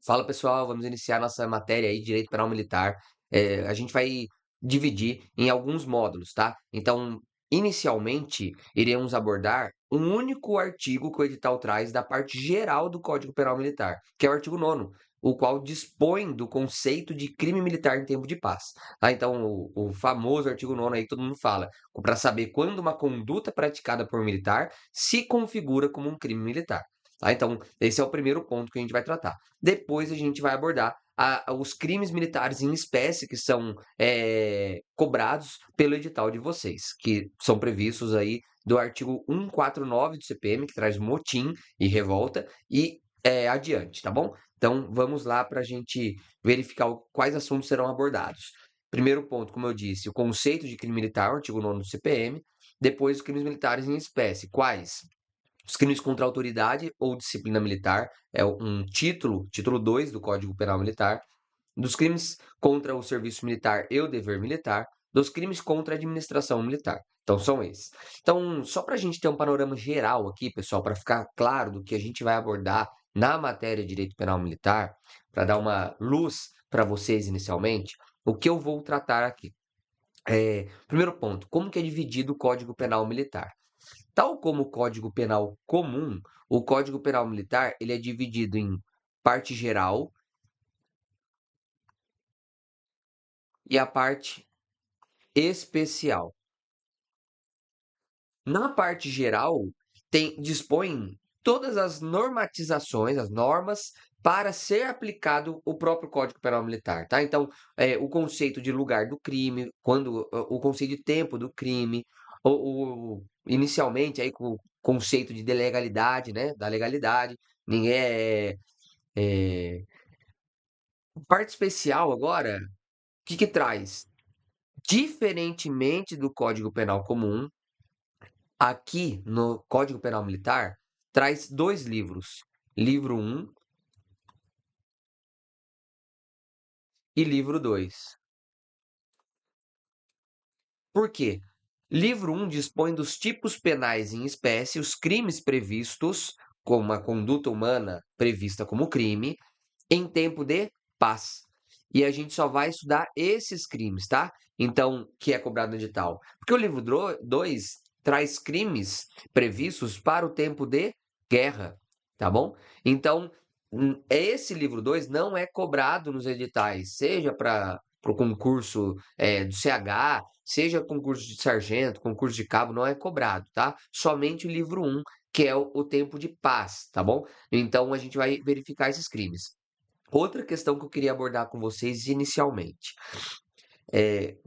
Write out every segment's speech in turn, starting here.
Fala pessoal, vamos iniciar nossa matéria aí, Direito Penal Militar. A gente vai dividir em alguns módulos, tá? Então, inicialmente, iremos abordar um único artigo que o edital traz da parte geral do Código Penal Militar, que é o artigo 9º, o qual dispõe do conceito de crime militar em tempo de paz. Tá? Então, o famoso artigo 9º aí, todo mundo fala, para saber quando uma conduta praticada por militar se configura como um crime militar. Tá? Então, esse é o primeiro ponto que a gente vai tratar. Depois a gente vai abordar os crimes militares em espécie que são cobrados pelo edital de vocês, que são previstos aí do artigo 149 do CPM, que traz motim e revolta, e adiante, tá bom? Então vamos lá para a gente verificar quais assuntos serão abordados. Primeiro ponto, como eu disse, o conceito de crime militar, o artigo 9 do CPM. Depois, os crimes militares em espécie. Quais? Os crimes contra a autoridade ou disciplina militar, é um título 2 do Código Penal Militar, dos crimes contra o serviço militar e o dever militar, dos crimes contra a administração militar. Então, são esses. Então, só para a gente ter um panorama geral aqui, pessoal, para ficar claro do que a gente vai abordar na matéria de Direito Penal Militar, para dar uma luz para vocês inicialmente, o que eu vou tratar aqui. Primeiro ponto, como que é dividido o Código Penal Militar? Tal como o Código Penal comum, o Código Penal Militar ele é dividido em parte geral e a parte especial. Na parte geral, dispõe todas as normatizações, as normas, para ser aplicado o próprio Código Penal Militar, tá? Então, o conceito de lugar do crime, quando o conceito de tempo do crime, inicialmente aí com o conceito de legalidade, né? Da legalidade, ninguém parte especial agora, o que que traz? Diferentemente do Código Penal comum, aqui no Código Penal Militar, traz 2 livros, livro 1 e livro 2. Por quê? Livro 1 dispõe dos tipos penais em espécie, os crimes previstos, como a conduta humana prevista como crime, em tempo de paz. E a gente só vai estudar esses crimes, tá? Então, que é cobrado no edital. Porque o livro 2 traz crimes previstos para o tempo de guerra, tá bom? Então, esse livro 2 não é cobrado nos editais, seja para o concurso do CH, seja concurso de sargento, concurso de cabo, não é cobrado, tá? Somente o livro 1, que é o tempo de paz, tá bom? Então, a gente vai verificar esses crimes. Outra questão que eu queria abordar com vocês inicialmente.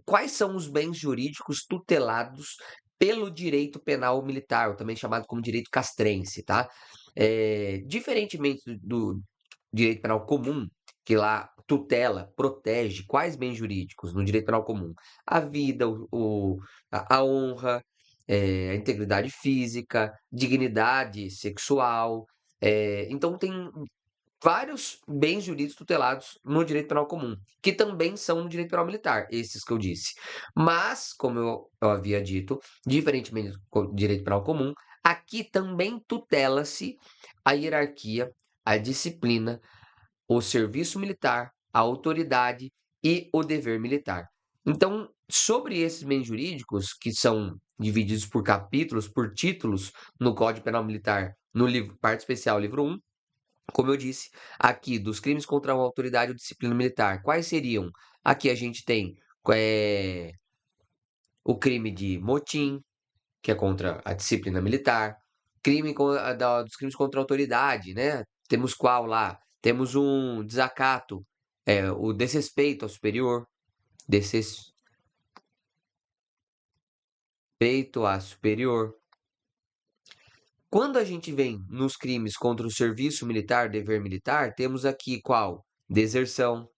Quais são os bens jurídicos tutelados pelo direito penal militar, ou também chamado como direito castrense, tá? Diferentemente do direito penal comum, que lá tutela, protege quais bens jurídicos no direito penal comum? A vida, a honra, a integridade física, dignidade sexual. Então tem vários bens jurídicos tutelados no direito penal comum, que também são no direito penal militar, esses que eu disse. Mas, como eu havia dito, diferentemente do direito penal comum, aqui também tutela-se a hierarquia, a disciplina, o serviço militar, a autoridade e o dever militar. Então, sobre esses bens jurídicos, que são divididos por capítulos, por títulos, no Código Penal Militar, no livro, parte especial, livro 1, como eu disse, aqui dos crimes contra a autoridade ou disciplina militar, quais seriam? Aqui a gente tem o crime de motim, que é contra a disciplina militar, dos crimes contra a autoridade, né? Temos qual lá? Temos um desacato, o desrespeito ao superior, desrespeito à superior. Quando a gente vem nos crimes contra o serviço militar, dever militar, temos aqui qual? Deserção,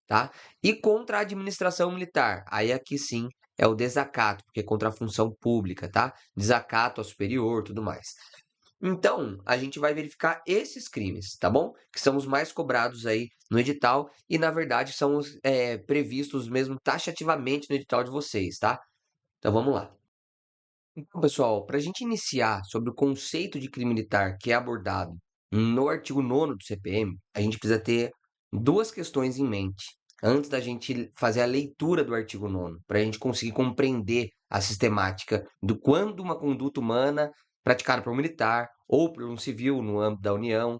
tá? E contra a administração militar, aí aqui sim é o desacato, porque é contra a função pública, tá? Desacato ao superior, tudo mais. Então, a gente vai verificar esses crimes, tá bom? Que são os mais cobrados aí no edital e, na verdade, são os previstos mesmo taxativamente no edital de vocês, tá? Então, vamos lá. Então, pessoal, para a gente iniciar sobre o conceito de crime militar que é abordado No artigo 9º do CPM, a gente precisa ter duas questões em mente antes da gente fazer a leitura do artigo 9º, para a gente conseguir compreender a sistemática do quando uma conduta humana praticada por um militar ou por um civil no âmbito da União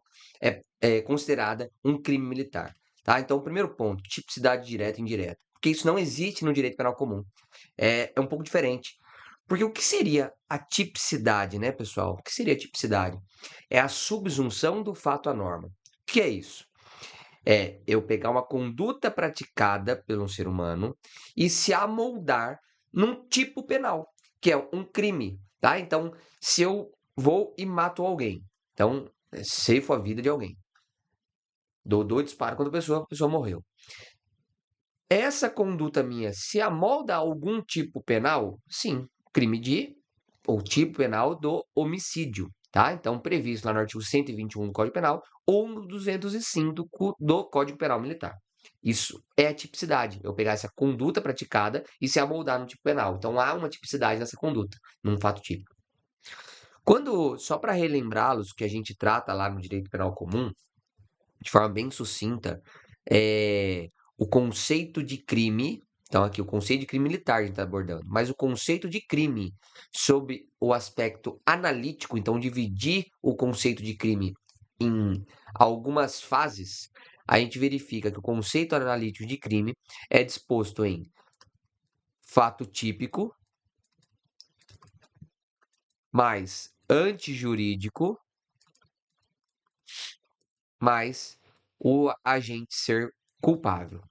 é considerada um crime militar. Tá? Então, o primeiro ponto, tipicidade direta e indireta. Porque isso não existe no direito penal comum. É um pouco diferente. Porque o que seria a tipicidade, né, pessoal? O que seria a tipicidade? É a subsunção do fato à norma. O que é isso? É eu pegar uma conduta praticada pelo ser humano e se amoldar num tipo penal, que é um crime, tá? Então, se eu vou e mato alguém, então, ceifo a vida de alguém. Dou disparo contra a pessoa morreu. Essa conduta minha se amolda a algum tipo penal? Sim, crime de ou tipo penal do homicídio, tá? Então, previsto lá no artigo 121 do Código Penal ou no 205 do Código Penal Militar. Isso é a tipicidade, eu pegar essa conduta praticada e se amoldar no tipo penal. Então, há uma tipicidade nessa conduta, num fato típico. Quando, só para relembrá-los, que a gente trata lá no direito penal comum, de forma bem sucinta, o conceito de crime. Então, aqui, o conceito de crime militar a gente está abordando, mas o conceito de crime sob o aspecto analítico, então, dividir o conceito de crime em algumas fases, a gente verifica que o conceito analítico de crime é disposto em fato típico, mais antijurídico, mais o agente ser culpável.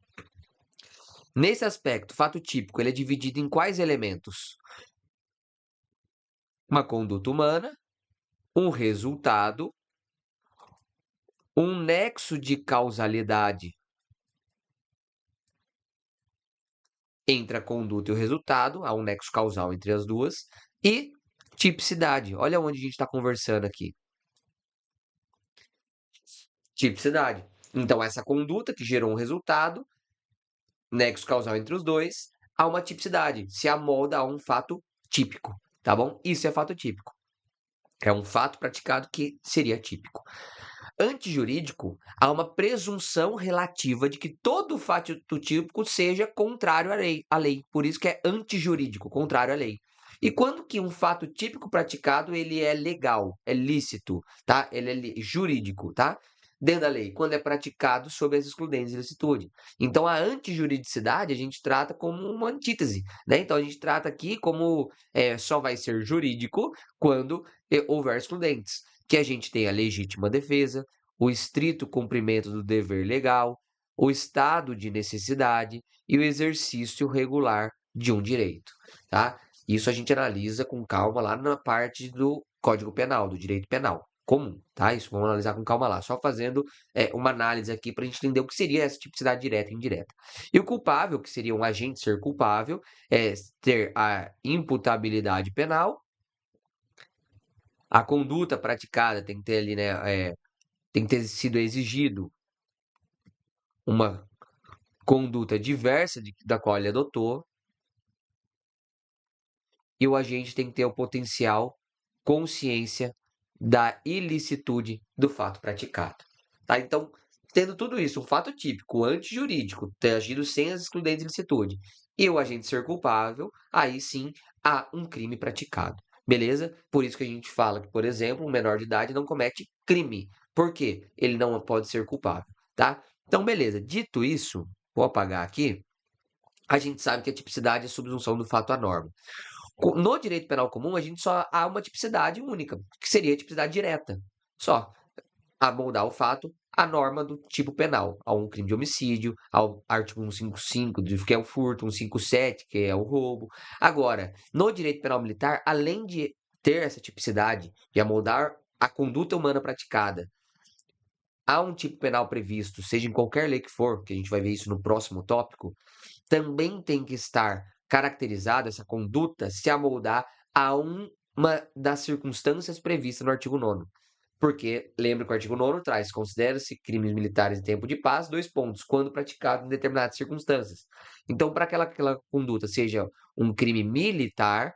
Nesse aspecto, fato típico, ele é dividido em quais elementos? Uma conduta humana, um resultado, um nexo de causalidade entre a conduta e o resultado, há um nexo causal entre as duas, e tipicidade. Olha onde a gente está conversando aqui. Tipicidade. Então, essa conduta que gerou um resultado, nexo causal entre os dois, há uma tipicidade, se amolda a um fato típico, tá bom? Isso é fato típico. É um fato praticado que seria típico. Antijurídico, há uma presunção relativa de que todo fato típico seja contrário à lei. Por isso que é antijurídico, contrário à lei. E quando que um fato típico praticado, ele é legal, é lícito, tá? Ele é jurídico, tá? Dentro da lei, quando é praticado sob as excludentes de licitude. Então, a antijuridicidade a gente trata como uma antítese, né? Então, a gente trata aqui como só vai ser jurídico quando houver excludentes. Que a gente tem a legítima defesa, o estrito cumprimento do dever legal, o estado de necessidade e o exercício regular de um direito, tá? Isso a gente analisa com calma lá na parte do Código Penal, do direito penal comum, tá? Isso vamos analisar com calma lá, só fazendo uma análise aqui para a gente entender o que seria essa tipicidade direta e indireta. E o culpável, que seria um agente ser culpável, é ter a imputabilidade penal, a conduta praticada tem que ter ali, né, tem que ter sido exigido uma conduta diversa da qual ele adotou, e o agente tem que ter o potencial consciência da ilicitude do fato praticado. Tá? Então, tendo tudo isso, um fato típico, antijurídico, ter agido sem as excludentes de licitude, e o agente ser culpável, aí sim há um crime praticado. Beleza? Por isso que a gente fala que, por exemplo, um menor de idade não comete crime. Por quê? Ele não pode ser culpável, tá? Então, beleza. Dito isso, vou apagar aqui. A gente sabe que a tipicidade é a subsunção do fato à norma. No direito penal comum, a gente só há uma tipicidade única, que seria a tipicidade direta. Só amoldar o fato à norma do tipo penal, a um crime de homicídio, ao artigo 155, que é o furto, 157, que é o roubo. Agora, no direito penal militar, além de ter essa tipicidade de amoldar a conduta humana praticada a um tipo penal previsto, seja em qualquer lei que for, que a gente vai ver isso no próximo tópico, também tem que estar caracterizada essa conduta se amoldar a uma das circunstâncias previstas no artigo 9º. Porque, lembra que o artigo 9º traz, considera-se crimes militares em tempo de paz, 2 pontos, quando praticado em determinadas circunstâncias. Então, para aquela conduta seja um crime militar,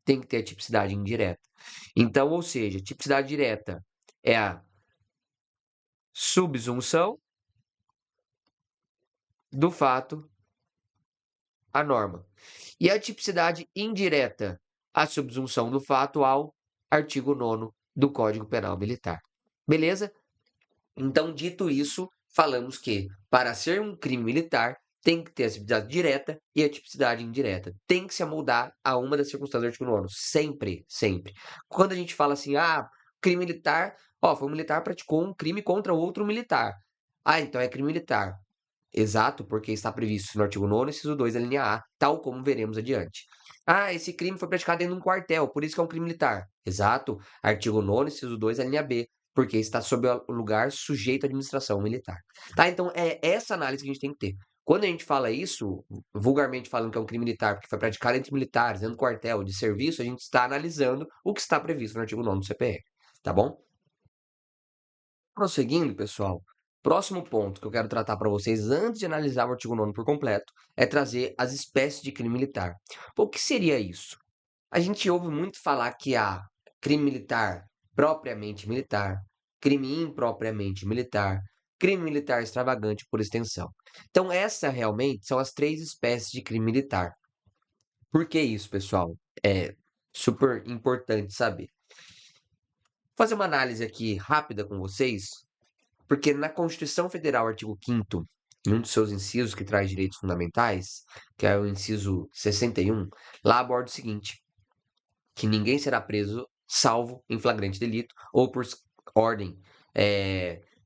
tem que ter a tipicidade indireta. Então, ou seja, tipicidade direta é a subsunção do fato à norma. E a tipicidade indireta, a subsunção do fato ao artigo 9º do Código Penal Militar. Beleza? Então, dito isso, falamos que para ser um crime militar tem que ter a tipicidade direta e a tipicidade indireta. Tem que se amoldar a uma das circunstâncias do artigo 9º. Sempre, sempre. Quando a gente fala assim, crime militar, foi um militar praticou um crime contra outro militar. Então é crime militar. Exato, porque está previsto no artigo 9º, inciso 2, a linha A, tal como veremos adiante. Esse crime foi praticado dentro de um quartel, por isso que é um crime militar. Exato, artigo 9º, inciso 2, a linha B, porque está sob o lugar sujeito à administração militar. Tá? Então, é essa análise que a gente tem que ter. Quando a gente fala isso, vulgarmente falando que é um crime militar, porque foi praticado entre militares, dentro do quartel, de serviço, a gente está analisando o que está previsto no artigo 9º do CPR. Tá bom? Prosseguindo, pessoal, próximo ponto que eu quero tratar para vocês antes de analisar o artigo 9º por completo é trazer as espécies de crime militar. O que seria isso? A gente ouve muito falar que há crime militar propriamente militar, crime impropriamente militar, crime militar extravagante por extensão. Então, essas realmente são as 3 espécies de crime militar. Por que isso, pessoal? É super importante saber. Vou fazer uma análise aqui rápida com vocês, porque na Constituição Federal, artigo 5º, em um dos seus incisos que traz direitos fundamentais, que é o inciso 61, lá aborda o seguinte: que ninguém será preso salvo em flagrante delito ou por ordem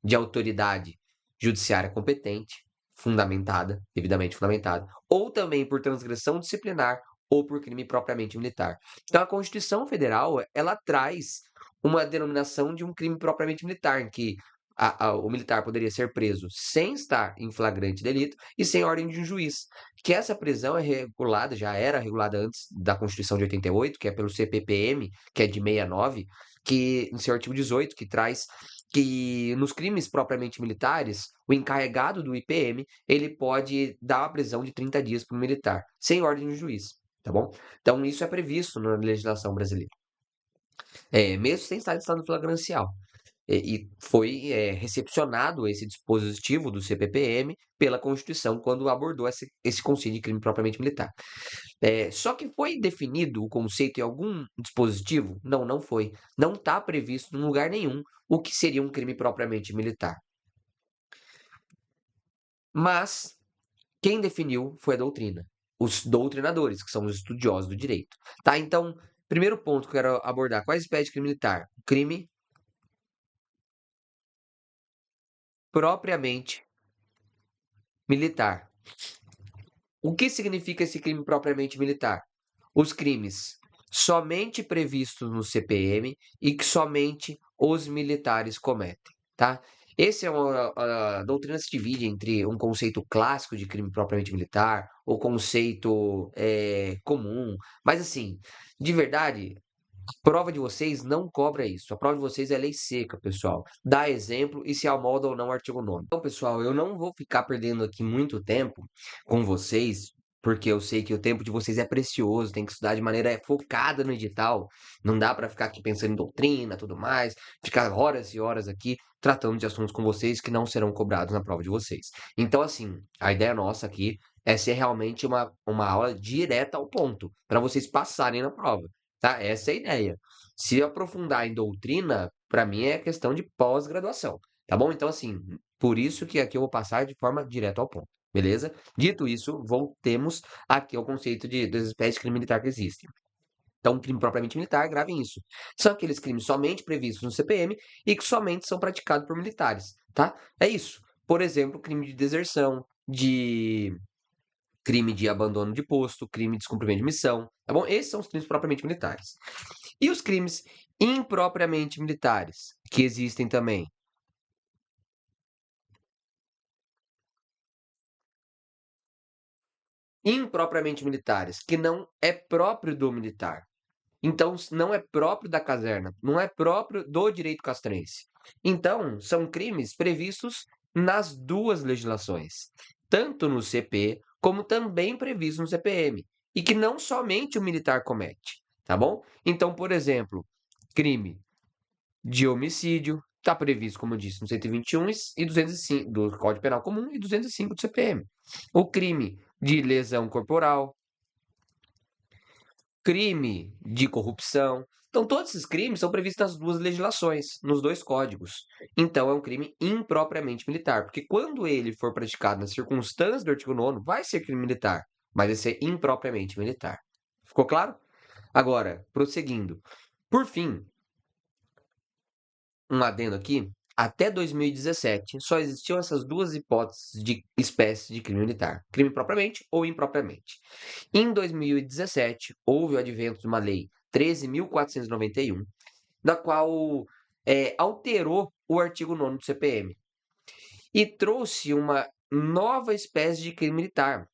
de autoridade judiciária competente, devidamente fundamentada, ou também por transgressão disciplinar ou por crime propriamente militar. Então, a Constituição Federal, ela traz uma denominação de um crime propriamente militar, em que o militar poderia ser preso sem estar em flagrante delito e sem ordem de um juiz. Que essa prisão é regulada, já era regulada antes da Constituição de 88, que é pelo CPPM, que é de 69, que em seu artigo 18, que traz que nos crimes propriamente militares, o encarregado do IPM, ele pode dar uma prisão de 30 dias para o militar, sem ordem de juiz, tá bom? Então, isso é previsto na legislação brasileira. Mesmo sem estar em estado flagrancial. E foi recepcionado esse dispositivo do CPPM pela Constituição quando abordou esse conceito de crime propriamente militar. Só que foi definido o conceito em algum dispositivo? Não, não foi. Não está previsto em lugar nenhum o que seria um crime propriamente militar. Mas quem definiu foi a doutrina. Os doutrinadores, que são os estudiosos do direito. Tá? Então, primeiro ponto que eu quero abordar: quais espécies de crime militar? Crime propriamente militar. O que significa esse crime propriamente militar? Os crimes somente previstos no CPM e que somente os militares cometem, tá? A doutrina se divide entre um conceito clássico de crime propriamente militar, o conceito comum, mas assim, de verdade, prova de vocês não cobra isso. A prova de vocês é lei seca, pessoal. Dá exemplo e se amolda ou não o artigo 9º. Então, pessoal, eu não vou ficar perdendo aqui muito tempo com vocês, porque eu sei que o tempo de vocês é precioso, tem que estudar de maneira focada no edital. Não dá para ficar aqui pensando em doutrina, tudo mais, ficar horas e horas aqui tratando de assuntos com vocês que não serão cobrados na prova de vocês. Então, assim, a ideia nossa aqui é ser realmente uma aula direta ao ponto, para vocês passarem na prova. Tá? Essa é a ideia. Se aprofundar em doutrina, para mim é questão de pós-graduação, tá bom? Então, assim, por isso que aqui eu vou passar de forma direta ao ponto, beleza? Dito isso, voltemos aqui ao conceito das espécies de crime militar que existem. Então, crime propriamente militar, gravem isso. São aqueles crimes somente previstos no CPM e que somente são praticados por militares, tá? É isso. Por exemplo, crime de deserção, de crime de abandono de posto, crime de descumprimento de missão, tá bom? Esses são os crimes propriamente militares. E os crimes impropriamente militares, que existem também? Impropriamente militares, que não é próprio do militar. Então, não é próprio da caserna, não é próprio do direito castrense. Então, são crimes previstos nas duas legislações, tanto no CP como também previstos no CPM, e que não somente o militar comete, tá bom? Então, por exemplo, crime de homicídio, está previsto, como eu disse, no 121 e 205 do Código Penal Comum e 205 do CPM. O crime de lesão corporal, crime de corrupção. Então, todos esses crimes são previstos nas duas legislações, nos dois códigos. Então, é um crime impropriamente militar, porque quando ele for praticado nas circunstâncias do artigo 9º, vai ser crime militar, mas vai ser impropriamente militar. Ficou claro? Agora, prosseguindo. Por fim, um adendo aqui, até 2017 só existiam essas duas hipóteses de espécie de crime militar, crime propriamente ou impropriamente. Em 2017, houve o advento de uma lei 13.491, da qual alterou o artigo 9º do CPM e trouxe uma nova espécie de crime militar,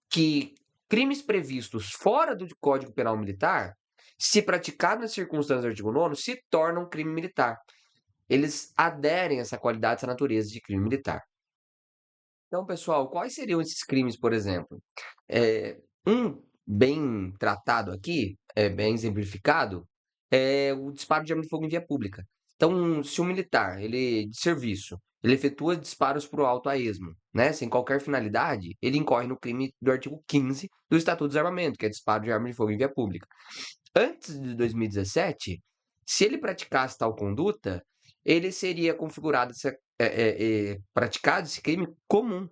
que crimes previstos fora do Código Penal Militar, se praticados nas circunstâncias do artigo 9º, se tornam crime militar. Eles aderem a essa qualidade, essa natureza de crime militar. Então, pessoal, quais seriam esses crimes, por exemplo? Um bem tratado aqui, bem exemplificado, é o disparo de arma de fogo em via pública. Então, se um militar, ele de serviço, ele efetua disparos para o alto a esmo, né, sem qualquer finalidade, ele incorre no crime do artigo 15 do Estatuto do Desarmamento, que é disparo de arma de fogo em via pública. Antes de 2017, se ele praticasse tal conduta, ele seria configurado, praticado esse crime comum.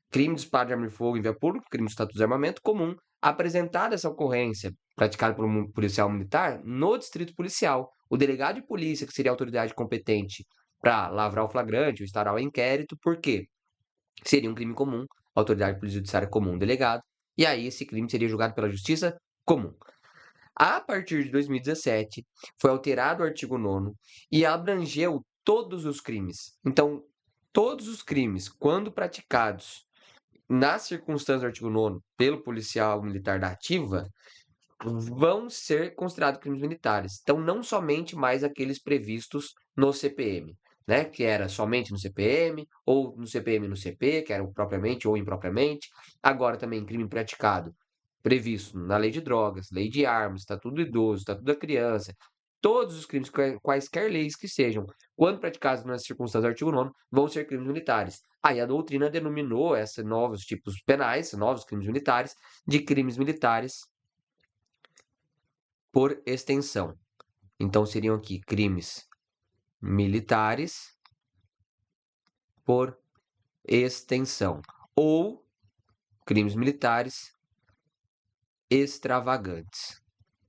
Crime de disparo de arma de fogo em via pública, crime de estatuto de desarmamento comum, apresentada essa ocorrência praticada por um policial militar no distrito policial. O delegado de polícia, que seria a autoridade competente para lavrar o flagrante ou instaurar o inquérito, por quê? Seria um crime comum, autoridade de polícia judiciária comum, delegado, e aí esse crime seria julgado pela justiça comum. A partir de 2017, foi alterado o artigo 9º e abrangeu todos os crimes. Então, todos os crimes, quando praticados nas circunstâncias do artigo 9º pelo policial militar da ativa, vão ser considerados crimes militares. Então, não somente mais aqueles previstos no CPM, né? Que era somente no CPM, ou no CPM e no CP, que era propriamente ou impropriamente. Agora também crime praticado, previsto na lei de drogas, lei de armas, estatuto do idoso, estatuto da criança. Todos os crimes, quaisquer leis que sejam, quando praticados nas circunstâncias do artigo 9º, vão ser crimes militares. Aí a doutrina denominou esses novos tipos penais, novos crimes militares, de crimes militares por extensão. Então, seriam aqui crimes militares por extensão ou crimes militares extravagantes.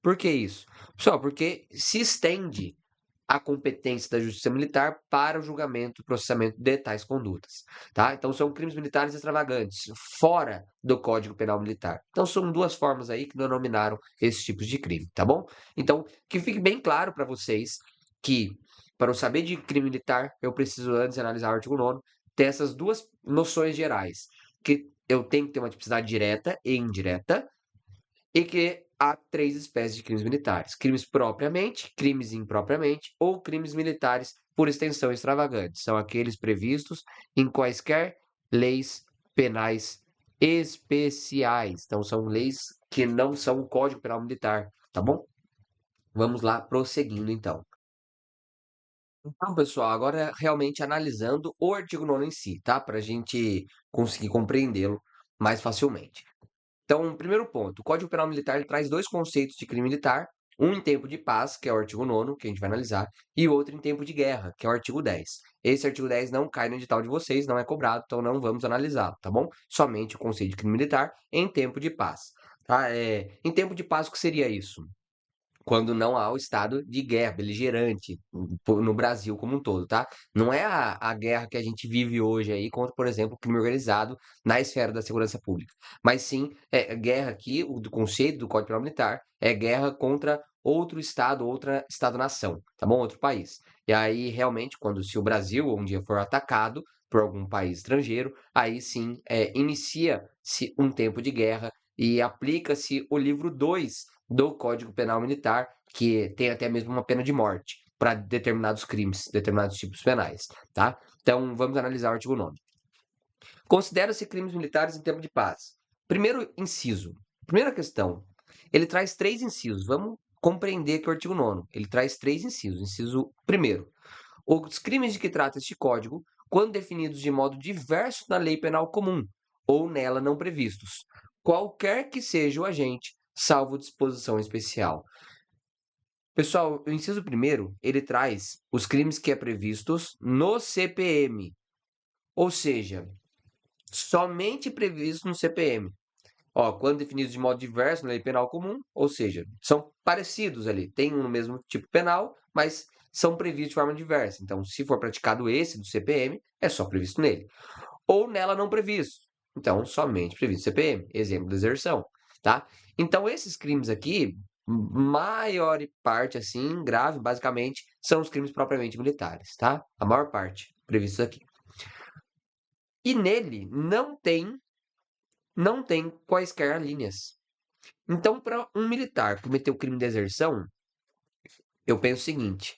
Por que isso? Pessoal, porque se estende a competência da Justiça Militar para o julgamento e processamento de tais condutas, tá? Então, são crimes militares extravagantes, fora do Código Penal Militar. Então, são duas formas aí que denominaram esses tipos de crime, tá bom? Então, que fique bem claro para vocês que, para eu saber de crime militar, eu preciso, antes de analisar o artigo 9º, ter essas duas noções gerais, que eu tenho que ter uma tipicidade direta e indireta, e que há três espécies de crimes militares: crimes propriamente, crimes impropriamente ou crimes militares por extensão extravagantes. São aqueles previstos em quaisquer leis penais especiais. Então, são leis que não são o Código Penal Militar, tá bom? Vamos lá, prosseguindo então. Então, pessoal, agora realmente analisando o artigo 9º em si, tá? Para a gente conseguir compreendê-lo mais facilmente. Então, primeiro ponto, o Código Penal Militar ele traz dois conceitos de crime militar, um em tempo de paz, que é o artigo 9º, que a gente vai analisar, e outro em tempo de guerra, que é o artigo 10. Esse artigo 10 não cai no edital de vocês, não é cobrado, então não vamos analisá-lo, tá bom? Somente o conceito de crime militar em tempo de paz. Tá? Em tempo de paz, o que seria isso? Quando não há o estado de guerra beligerante no Brasil como um todo, tá? Não é a guerra que a gente vive hoje aí contra, por exemplo, o crime organizado na esfera da segurança pública. Mas sim, guerra aqui, o do conceito do Código Penal Militar, é guerra contra outro estado, outra estado-nação, tá bom? Outro país. E aí, realmente, quando se o Brasil um dia for atacado por algum país estrangeiro, aí sim, inicia-se um tempo de guerra e aplica-se o livro 2 do Código Penal Militar, que tem até mesmo uma pena de morte para determinados crimes, determinados tipos penais, tá? Então, vamos analisar o artigo 9º. Considera-se crimes militares em tempo de paz. Primeiro inciso. Primeira questão. Ele traz três incisos. Vamos compreender que o artigo 9º, ele traz três incisos. Inciso primeiro. Os crimes de que trata este Código, quando definidos de modo diverso na lei penal comum ou nela não previstos, qualquer que seja o agente, salvo disposição especial. Pessoal, o inciso 1º, ele traz os crimes que é previstos no CPM, ou seja, somente previstos no CPM. Ó, quando definidos de modo diverso na lei penal comum, ou seja, são parecidos ali, tem um mesmo tipo penal, mas são previstos de forma diversa. Então, se for praticado esse do CPM, é só previsto nele. Ou nela não previsto. Então, somente previsto no CPM. Exemplo, deserção, tá? Então, esses crimes aqui, maior parte, assim, grave, basicamente, são os crimes propriamente militares, tá? A maior parte previstos aqui. E nele não tem quaisquer linhas. Então, para um militar cometer o crime de deserção, eu penso o seguinte: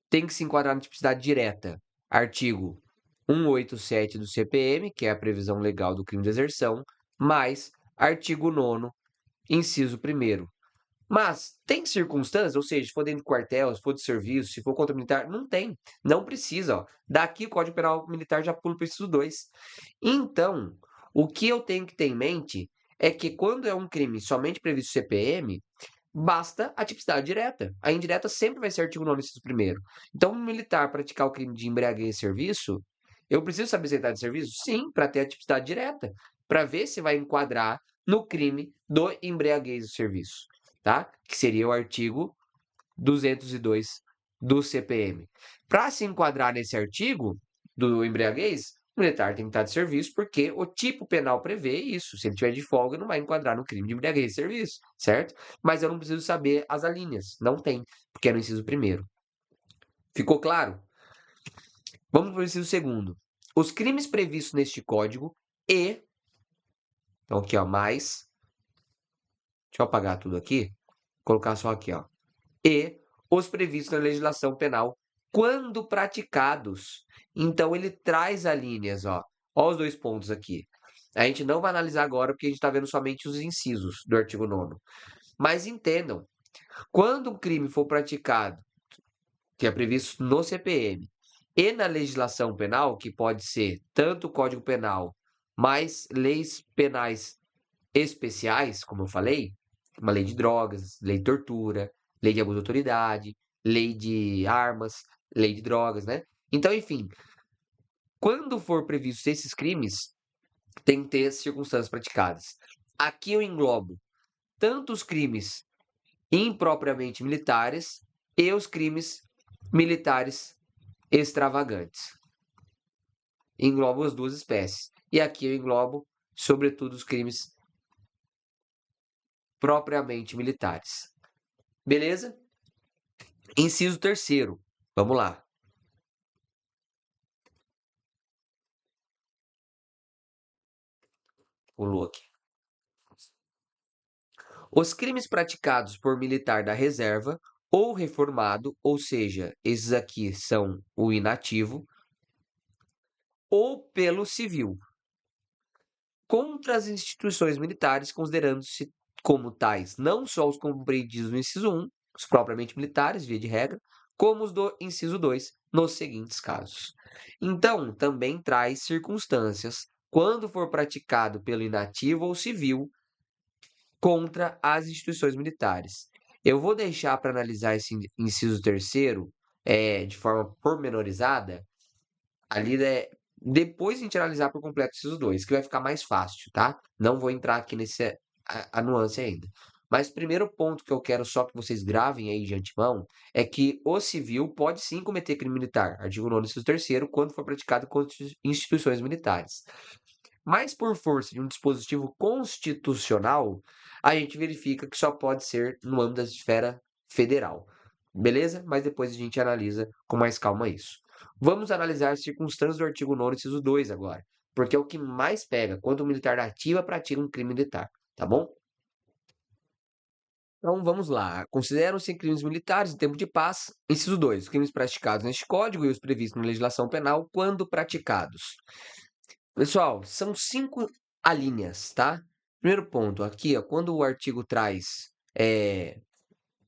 tem que se enquadrar na tipicidade direta. Artigo 187 do CPM, que é a previsão legal do crime de deserção, mais artigo 9º, inciso 1º. Mas tem circunstâncias, ou seja, se for dentro do quartel, se for de serviço, se for contra militar, não tem. Não precisa, ó. Daqui o Código Penal Militar já pula para o inciso 2. Então, o que eu tenho que ter em mente é que quando é um crime somente previsto no CPM, basta a tipicidade direta. A indireta sempre vai ser artigo 9º, inciso 1º. Então, um militar praticar o crime de embriaguez em serviço, eu preciso saber se ele está de serviço? Sim, para ter a tipicidade direta, para ver se vai enquadrar no crime do embriaguez em serviço, tá? Que seria o artigo 202 do CPM. Para se enquadrar nesse artigo do embriaguez, o militar tem que estar de serviço, porque o tipo penal prevê isso. Se ele tiver de folga, não vai enquadrar no crime de embriaguez de serviço, certo? Mas eu não preciso saber as alíneas. Não tem, porque é no inciso 1º. Ficou claro? Vamos para o inciso 2º. Os crimes previstos neste Código e... Então, aqui, ó, mais... Deixa eu apagar tudo aqui. Colocar só aqui, ó. E os previstos na legislação penal quando praticados. Então, ele traz alíneas, ó. Ó os 2 pontos aqui. A gente não vai analisar agora, porque a gente está vendo somente os incisos do artigo 9º. Mas entendam, quando um crime for praticado, que é previsto no CPM, e na legislação penal, que pode ser tanto o Código Penal, mais leis penais especiais, como eu falei, uma lei de drogas, lei de tortura, lei de abuso de autoridade, lei de armas, lei de drogas, né? Então, enfim, quando for previsto esses crimes, tem que ter circunstâncias praticadas. Aqui eu englobo tanto os crimes impropriamente militares e os crimes militares extravagantes. Englobo as duas espécies. E aqui eu englobo, sobretudo, os crimes propriamente militares. Beleza? Inciso 3º. Vamos lá. Pulou aqui. Os crimes praticados por militar da reserva ou reformado, ou seja, esses aqui são o inativo, ou pelo civil, contra as instituições militares, considerando-se como tais não só os compreendidos no inciso 1, os propriamente militares, via de regra, como os do inciso 2, nos seguintes casos. Então, também traz circunstâncias quando for praticado pelo inativo ou civil contra as instituições militares. Eu vou deixar para analisar esse inciso 3º de forma pormenorizada, ali depois a gente analisar por completo o inciso 2, que vai ficar mais fácil, tá? Não vou entrar aqui nesse a nuance ainda. Mas o primeiro ponto que eu quero só que vocês gravem aí de antemão é que o civil pode sim cometer crime militar, artigo 9º, inciso 3º, quando for praticado contra instituições militares. Mas por força de um dispositivo constitucional, a gente verifica que só pode ser no âmbito da esfera federal. Beleza? Mas depois a gente analisa com mais calma isso. Vamos analisar as circunstâncias do artigo 9º, inciso 2 agora, porque é o que mais pega quando o militar da ativa pratica um crime militar, tá bom? Então vamos lá. Consideram-se crimes militares em tempo de paz. Inciso 2. Os crimes praticados neste Código e os previstos na legislação penal quando praticados. Pessoal, são 5 alíneas, tá? Primeiro ponto, aqui, ó, quando o artigo traz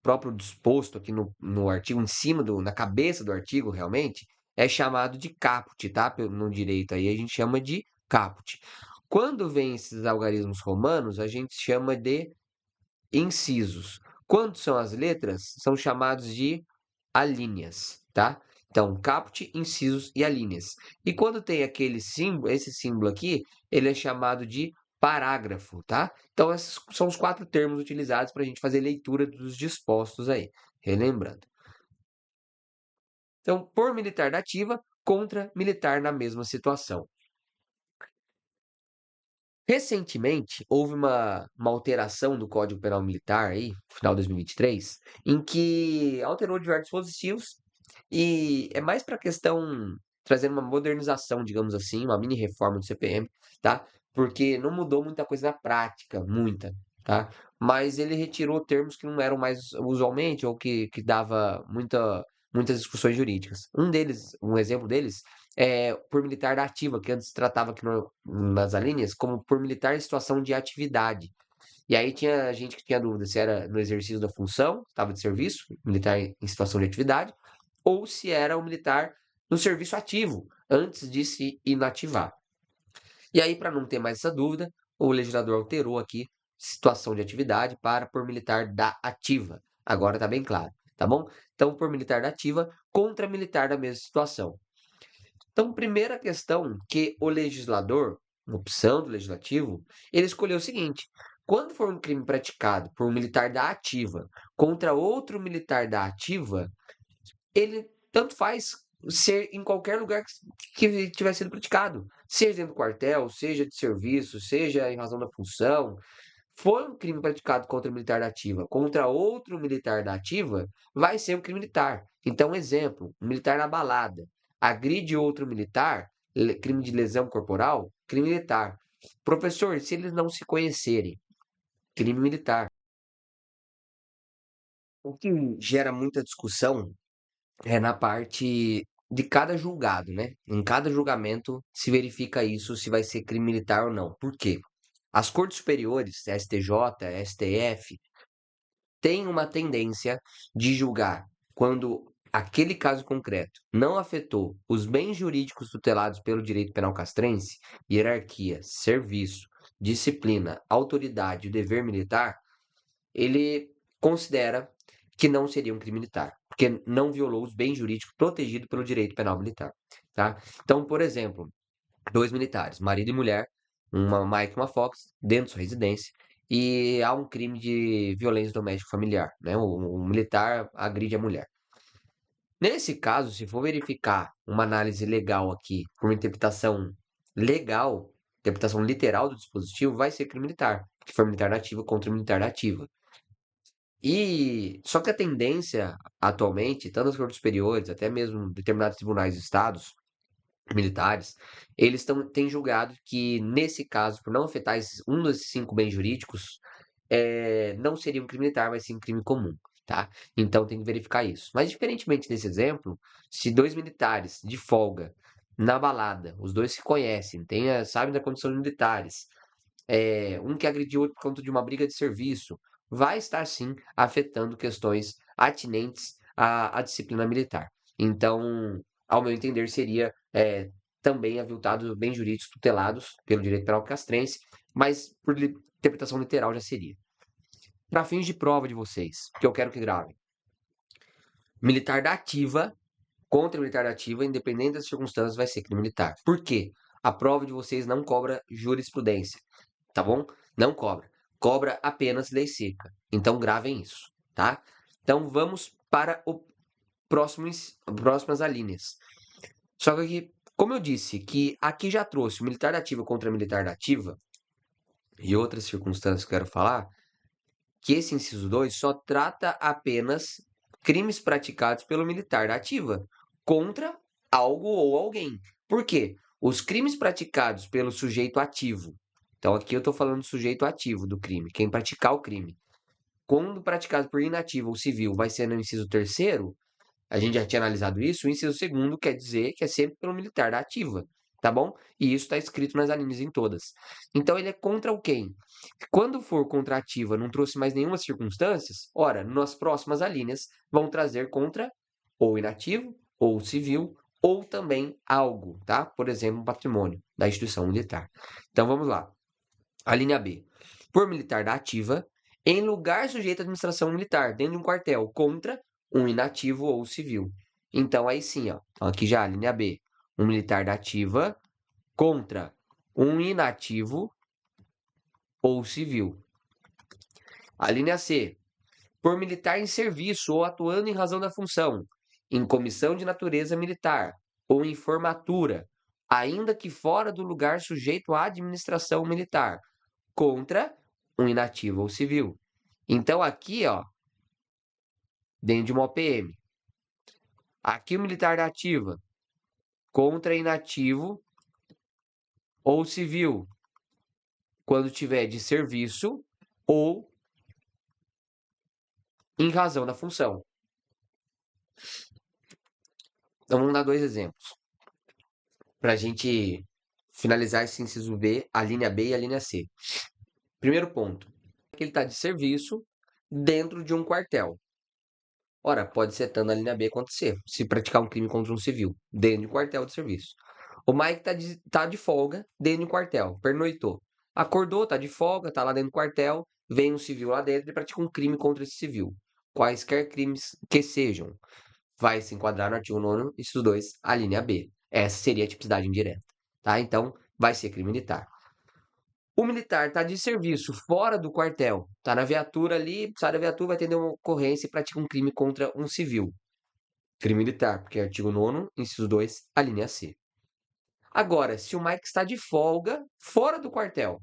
próprio disposto aqui no artigo, em cima na cabeça do artigo, realmente, é chamado de caput, tá? No direito aí a gente chama de caput. Quando vem esses algarismos romanos, a gente chama de incisos. Quando são as letras, são chamados de alíneas, tá? Então, caput, incisos e alíneas. E quando tem aquele símbolo, esse símbolo aqui, ele é chamado de parágrafo, tá? Então, esses são os 4 termos utilizados para a gente fazer leitura dos dispostos aí. Relembrando. Então, por militar da ativa, contra militar na mesma situação. Recentemente, houve uma alteração do Código Penal Militar aí, final de 2023, em que alterou diversos dispositivos e é mais para questão trazendo uma modernização, digamos assim, uma mini reforma do CPM, tá? Porque não mudou muita coisa na prática, muita, tá? Mas ele retirou termos que não eram mais usualmente ou que dava muitas discussões jurídicas. Um exemplo deles é por militar da ativa, que antes tratava aqui nas alíneas como por militar em situação de atividade. E aí tinha gente que tinha dúvida se era no exercício da função, estava de serviço, militar em situação de atividade, ou se era o militar no serviço ativo, antes de se inativar. E aí, para não ter mais essa dúvida, o legislador alterou aqui situação de atividade para por militar da ativa. Agora está bem claro, tá bom? Então, por militar da ativa contra militar da mesma situação. Então, primeira questão que o legislador, uma opção do legislativo, ele escolheu o seguinte: quando for um crime praticado por um militar da ativa contra outro militar da ativa, ele tanto faz ser em qualquer lugar que tiver sido praticado, seja dentro do quartel, seja de serviço, seja em razão da função. Foi um crime praticado contra o militar da ativa, contra outro militar da ativa, vai ser um crime militar. Então, exemplo, um militar na balada agride outro militar, crime de lesão corporal, crime militar. Professor, se eles não se conhecerem, crime militar. O que gera muita discussão é na parte de cada julgado, né? Em cada julgamento se verifica isso, se vai ser crime militar ou não. Por quê? As cortes superiores, STJ, STF, têm uma tendência de julgar quando aquele caso concreto não afetou os bens jurídicos tutelados pelo direito penal castrense, hierarquia, serviço, disciplina, autoridade e dever militar, ele considera que não seria um crime militar, porque não violou os bens jurídicos protegidos pelo direito penal militar, tá? Então, por exemplo, 2 militares, marido e mulher, uma Mike e uma Fox, dentro de sua residência, e há um crime de violência doméstica familiar, né? O militar agride a mulher. Nesse caso, se for verificar uma análise legal aqui, por uma interpretação legal, interpretação literal do dispositivo, vai ser crime militar, que for militar da ativa contra militar da ativa. E só que a tendência atualmente, tanto nas cortes superiores, até mesmo determinados tribunais de estados militares, eles têm julgado que nesse caso, por não afetar um desses 5 bens jurídicos, não seria um crime militar, mas sim um crime comum, tá? Então tem que verificar isso. Mas diferentemente desse exemplo, se 2 militares de folga na balada, os dois se conhecem, sabem da condição de militares, um que agrediu outro por conta de uma briga de serviço, vai estar sim afetando questões atinentes à disciplina militar. Então, ao meu entender, seria também aviltado bens jurídicos tutelados pelo direito penal castrense, mas por interpretação literal já seria. Para fins de prova de vocês, que eu quero que gravem. Militar da ativa contra militar da ativa, independente das circunstâncias, vai ser crime militar. Por quê? A prova de vocês não cobra jurisprudência, tá bom? Não cobra. Cobra apenas lei seca. Então gravem isso, tá? Então vamos para o próximas alíneas. Só que aqui, como eu disse, que aqui já trouxe o militar da ativa contra militar da ativa e outras circunstâncias que eu quero falar, que esse inciso 2 só trata apenas crimes praticados pelo militar da ativa contra algo ou alguém. Por quê? Os crimes praticados pelo sujeito ativo. Então aqui eu estou falando do sujeito ativo do crime, quem praticar o crime. Quando praticado por inativo ou civil, vai ser no inciso terceiro, a gente já tinha analisado isso, o inciso segundo quer dizer que é sempre pelo militar da ativa. tá bom? E isso está escrito nas alíneas em todas. Então ele é contra o quem? Quando for contra a ativa, não trouxe mais nenhuma circunstâncias, ora, nas próximas alíneas vão trazer contra ou inativo, ou civil, ou também algo, tá? Por exemplo, um patrimônio da instituição militar. Então vamos lá. A linha B. Por militar da ativa, em lugar sujeito à administração militar, dentro de um quartel, contra um inativo ou civil. Então aí sim, ó, aqui já a linha B. Um militar da ativa contra um inativo ou civil. A linha C. Por militar em serviço ou atuando em razão da função, em comissão de natureza militar ou em formatura, ainda que fora do lugar sujeito à administração militar, contra um inativo ou civil. Então aqui, ó, dentro de uma OPM, aqui o militar da ativa contra inativo ou civil, quando tiver de serviço ou em razão da função. Então vamos dar 2 exemplos para a gente finalizar esse inciso B, a linha B e a linha C. Primeiro ponto, que ele está de serviço dentro de um quartel. Ora, pode ser tanto na linha B quanto C, se praticar um crime contra um civil, dentro de um quartel de serviço. O Mike tá de folga dentro de um quartel, pernoitou. Acordou, tá de folga, tá lá dentro do quartel, vem um civil lá dentro e pratica um crime contra esse civil. Quaisquer crimes que sejam, vai se enquadrar no artigo 9º, inciso 2, a linha B. Essa seria a tipicidade indireta, tá? Então, vai ser crime militar. O militar está de serviço fora do quartel, está na viatura ali, sai da viatura, vai atender uma ocorrência e pratica um crime contra um civil. Crime militar, porque é artigo 9º, inciso 2, a linha C. Agora, se o Mike está de folga fora do quartel,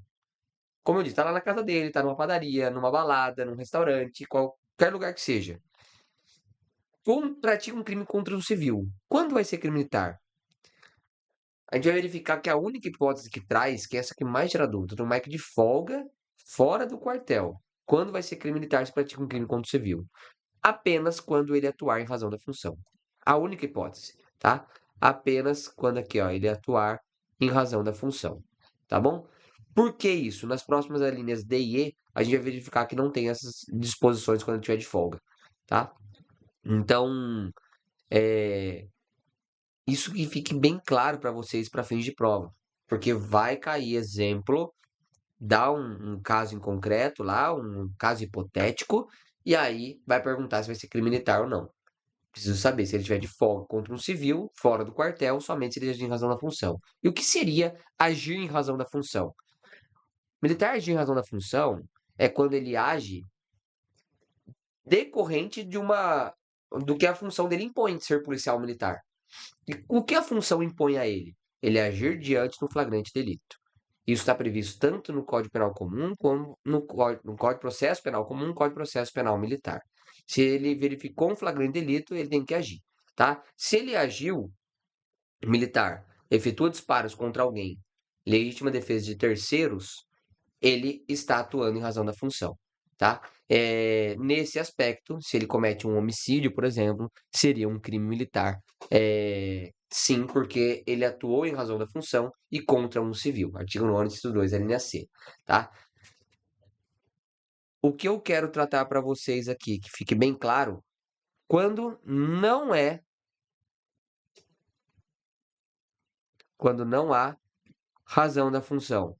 como eu disse, está lá na casa dele, está numa padaria, numa balada, num restaurante, qualquer lugar que seja, pratica um crime contra um civil. Quando vai ser crime militar? A gente vai verificar que a única hipótese que traz, que é essa que mais gera dúvida, do Mike de folga fora do quartel. Quando vai ser crime militar se pratica um crime contra o civil? Apenas quando ele atuar em razão da função. A única hipótese, tá? Apenas quando aqui, ó, ele atuar em razão da função, tá bom? Por que isso? Nas próximas linhas D e E, a gente vai verificar que não tem essas disposições quando ele estiver de folga, tá? Então, isso que fique bem claro para vocês para fins de prova, porque vai cair exemplo, dá um caso em concreto lá, um caso hipotético, e aí vai perguntar se vai ser crime militar ou não. Preciso saber se ele tiver de folga contra um civil, fora do quartel, somente se ele agir em razão da função. E o que seria agir em razão da função? Militar agir em razão da função é quando ele age decorrente do que a função dele impõe de ser policial militar. E o que a função impõe a ele? Ele agir diante do flagrante delito. Isso está previsto tanto no Código Penal Comum como no Código de Processo Penal Comum e Código de Processo Penal Militar. Se ele verificou um flagrante delito, ele tem que agir, tá? Se ele agiu, militar, efetua disparos contra alguém, legítima defesa de terceiros, ele está atuando em razão da função, tá? Nesse aspecto, se ele comete um homicídio, por exemplo, seria um crime militar. Sim, porque ele atuou em razão da função e contra um civil. Artigo 9º, inciso 2, a linha C, tá? O que eu quero tratar para vocês aqui, que fique bem claro, quando não há razão da função.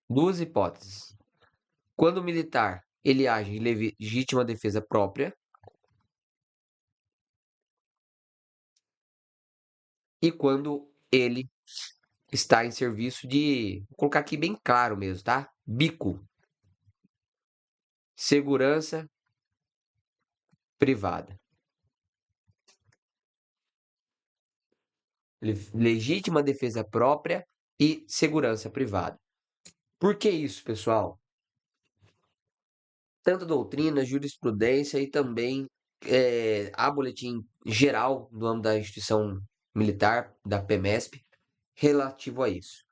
Duas hipóteses. Quando o militar ele age em legítima defesa própria e quando ele está em serviço de, vou colocar aqui bem claro mesmo, tá? Bico. Segurança privada. Legítima defesa própria e segurança privada. Por que isso, pessoal? Tanto doutrina, jurisprudência e também há boletim geral do âmbito da instituição militar, da PEMESP, relativo a isso.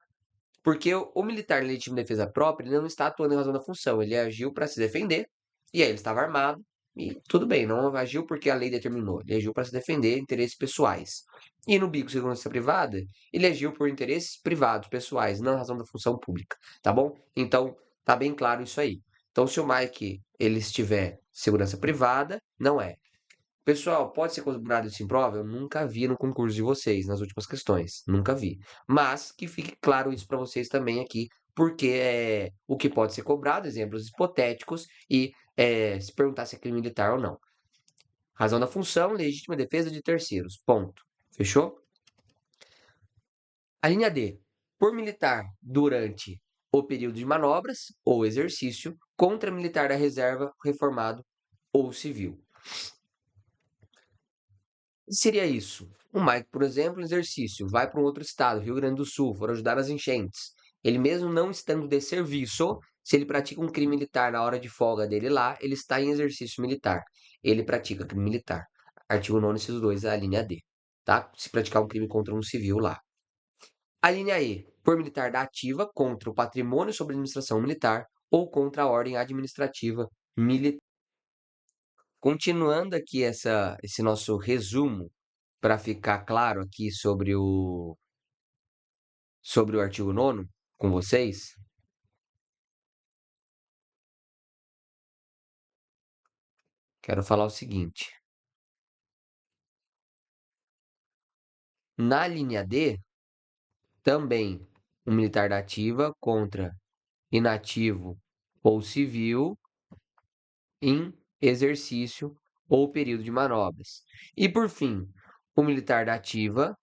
Porque o militar em legítima defesa própria ele não está atuando em razão da função, ele agiu para se defender, e aí ele estava armado, e tudo bem, não agiu porque a lei determinou, ele agiu para se defender interesses pessoais. E no bico segurança privada, ele agiu por interesses privados, pessoais, não em razão da função pública, tá bom? Então, tá bem claro isso aí. Então, se o Mike ele estiver segurança privada, não é. Pessoal, pode ser cobrado isso em prova? Eu nunca vi no concurso de vocês, nas últimas questões. Nunca vi. Mas que fique claro isso para vocês também aqui, porque é o que pode ser cobrado, exemplos hipotéticos, e se perguntar se é crime militar ou não. Razão da função, legítima defesa de terceiros. Ponto. Fechou? A linha D. Por militar durante o período de manobras ou exercício contra militar da reserva, reformado ou civil. Seria isso. O Mike, por exemplo, exercício, vai para um outro estado, Rio Grande do Sul, for ajudar nas enchentes. Ele mesmo não estando de serviço, se ele pratica um crime militar na hora de folga dele lá, ele está em exercício militar. Ele pratica crime militar. Artigo 9º, inciso 2, a linha D. Tá? Se praticar um crime contra um civil lá. A linha E, por militar da ativa contra o patrimônio sobre administração militar ou contra a ordem administrativa militar. Continuando aqui esse nosso resumo, para ficar claro aqui sobre o artigo 9º com vocês, quero falar o seguinte. Na linha D, também um militar da ativa contra inativo ou civil em exercício ou período de manobras. E, por fim, o militar da ativa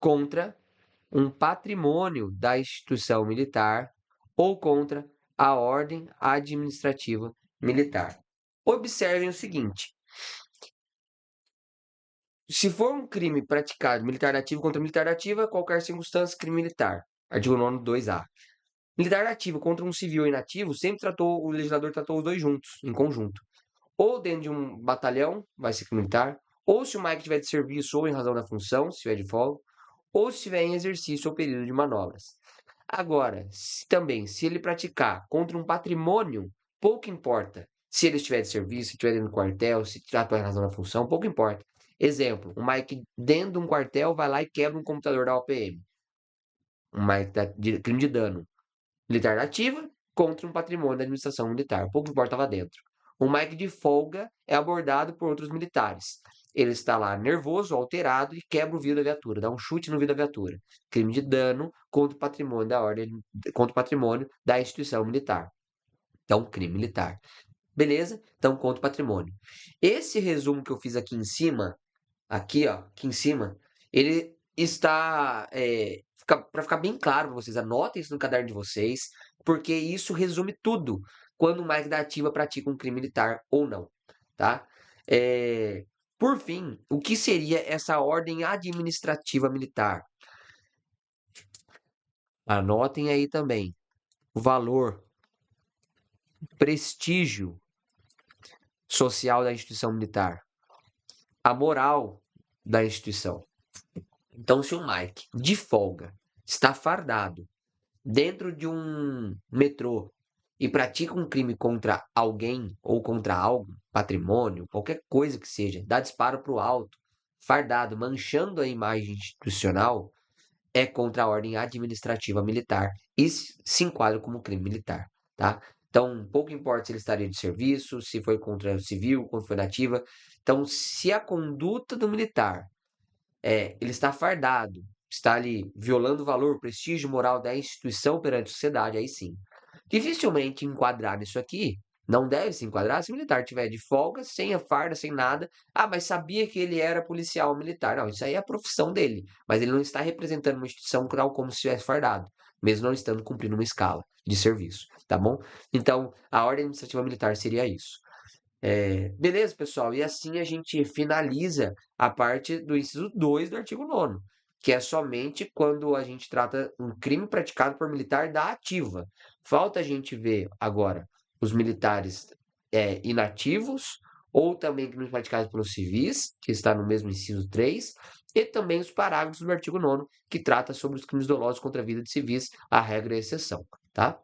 contra um patrimônio da instituição militar ou contra a ordem administrativa militar. Observem o seguinte: se for um crime praticado militar ativo contra militar ativa, qualquer circunstância, crime militar. Artigo 9º, 2A. Militar ativo contra um civil inativo, sempre o legislador tratou os dois juntos, em conjunto. Ou dentro de um batalhão, vai ser crime militar, ou se o Mike tiver de serviço ou em razão da função, se estiver de folga, ou se estiver em exercício ou período de manobras. Agora, se ele praticar contra um patrimônio, pouco importa. Se ele estiver de serviço, se estiver dentro do quartel, se trata em razão da função, pouco importa. Exemplo, o Mike dentro de um quartel vai lá e quebra um computador da OPM. Um Mike de crime de dano. Militar ativa contra um patrimônio da administração militar. Pouco importa lá dentro. O Mike de folga é abordado por outros militares. Ele está lá nervoso, alterado e quebra o vidro da viatura, dá um chute no vidro da viatura. Crime de dano contra o patrimônio da ordem, contra o patrimônio da instituição militar. Então, crime militar. Beleza? Então, contra o patrimônio. Esse resumo que eu fiz aqui em cima, aqui, ó, aqui em cima, ele está para ficar bem claro para vocês. Anotem isso no caderno de vocês, porque isso resume tudo quando o Mike da ativa pratica um crime militar ou não, tá? Por fim, o que seria essa ordem administrativa militar? Anotem aí também. O valor, prestígio social da instituição militar, a moral da instituição. Então, se o Mike, de folga, está fardado dentro de um metrô e pratica um crime contra alguém ou contra algo, patrimônio, qualquer coisa que seja, dá disparo para o alto, fardado, manchando a imagem institucional, é contra a ordem administrativa militar e se enquadra como crime militar, tá? Então, pouco importa se ele estaria de serviço, se foi contra o civil, quando foi nativa. Então, se a conduta do militar ele está fardado, está ali violando o valor, o prestígio moral da instituição perante a sociedade, aí sim. Dificilmente enquadrar nisso aqui, não deve se enquadrar se o militar tiver de folga, sem a farda, sem nada. Ah, mas sabia que ele era policial militar. Não, isso aí é a profissão dele, mas ele não está representando uma instituição tal como se estivesse fardado, mesmo não estando cumprindo uma escala de serviço, tá bom? Então, a ordem administrativa militar seria isso. Beleza, pessoal? E assim a gente finaliza a parte do inciso 2 do artigo 9º, que é somente quando a gente trata um crime praticado por militar da ativa. Falta a gente ver agora os militares inativos, ou também crimes praticados pelos civis, que está no mesmo inciso 3, e também os parágrafos do artigo 9º, que trata sobre os crimes dolosos contra a vida de civis, a regra e a exceção, tá?